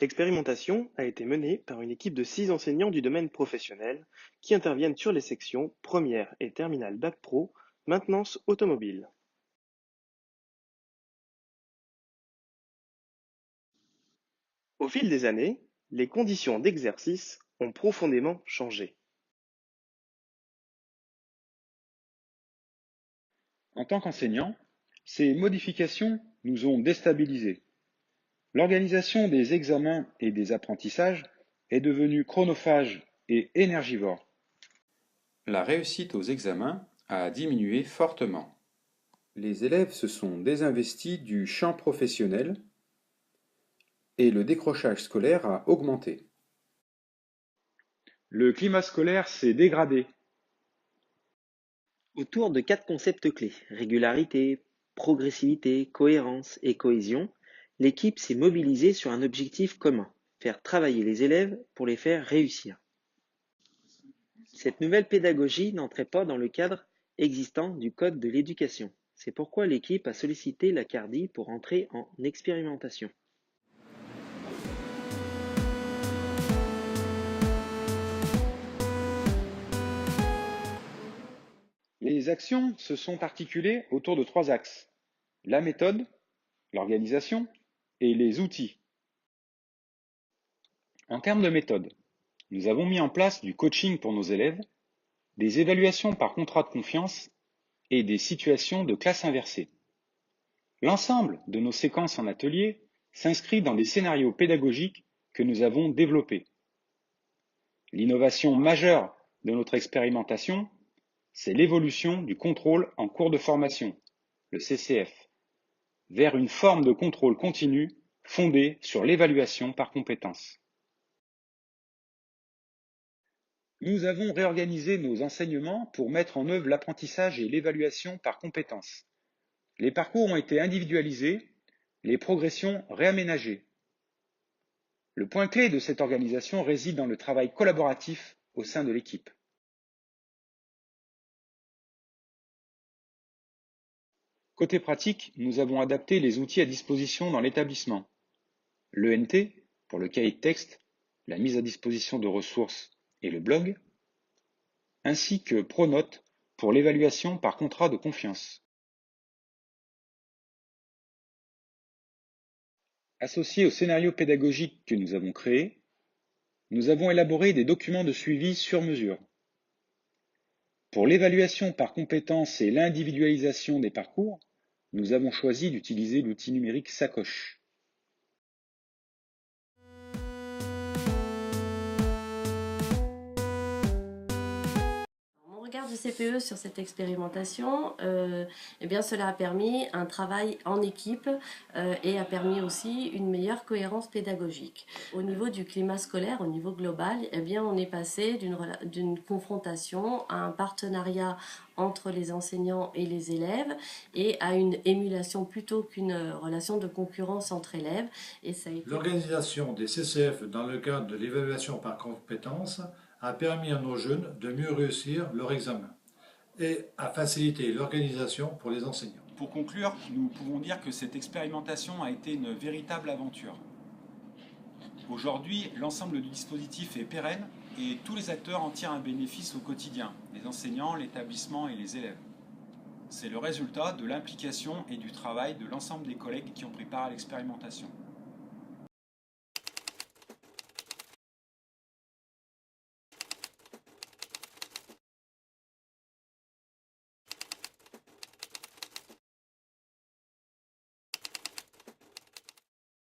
L'expérimentation a été menée par une équipe de 6 enseignants du domaine professionnel qui interviennent sur les sections première et terminale Bac Pro, maintenance automobile. Au fil des années, les conditions d'exercice ont profondément changé. En tant qu'enseignants, ces modifications nous ont déstabilisés. L'organisation des examens et des apprentissages est devenue chronophage et énergivore. La réussite aux examens a diminué fortement. Les élèves se sont désinvestis du champ professionnel et le décrochage scolaire a augmenté. Le climat scolaire s'est dégradé. Autour de 4 concepts clés: régularité, progressivité, cohérence et cohésion, l'équipe s'est mobilisée sur un objectif commun: faire travailler les élèves pour les faire réussir. Cette nouvelle pédagogie n'entrait pas dans le cadre existant du Code de l'éducation. C'est pourquoi l'équipe a sollicité la CARDI pour entrer en expérimentation. Les actions se sont articulées autour de 3 axes: la méthode, l'organisation et les outils. En termes de méthode, nous avons mis en place du coaching pour nos élèves, des évaluations par contrat de confiance et des situations de classe inversée. L'ensemble de nos séquences en atelier s'inscrit dans des scénarios pédagogiques que nous avons développés. L'innovation majeure de notre expérimentation, c'est l'évolution du contrôle en cours de formation, le CCF, vers une forme de contrôle continu fondée sur l'évaluation par compétences. Nous avons réorganisé nos enseignements pour mettre en œuvre l'apprentissage et l'évaluation par compétences. Les parcours ont été individualisés, les progressions réaménagées. Le point clé de cette organisation réside dans le travail collaboratif au sein de l'équipe. Côté pratique, nous avons adapté les outils à disposition dans l'établissement. L'ENT, pour le cahier de texte, la mise à disposition de ressources et le blog, ainsi que Pronote pour l'évaluation par contrat de confiance. Associés au scénario pédagogique que nous avons créé, nous avons élaboré des documents de suivi sur mesure. Pour l'évaluation par compétences et l'individualisation des parcours, nous avons choisi d'utiliser l'outil numérique Sacoche. Mon regard du CPE sur cette expérimentation, eh bien, cela a permis un travail en équipe et a permis aussi une meilleure cohérence pédagogique. Au niveau du climat scolaire, au niveau global, eh bien, on est passé d'une confrontation à un partenariat entre les enseignants et les élèves et à une émulation plutôt qu'une relation de concurrence entre élèves. Et ça a été... L'organisation des CCF dans le cadre de l'évaluation par compétences a permis à nos jeunes de mieux réussir leur examen et a facilité l'organisation pour les enseignants. Pour conclure, nous pouvons dire que cette expérimentation a été une véritable aventure. Aujourd'hui, l'ensemble du dispositif est pérenne et tous les acteurs en tirent un bénéfice au quotidien, les enseignants, l'établissement et les élèves. C'est le résultat de l'implication et du travail de l'ensemble des collègues qui ont pris part à l'expérimentation.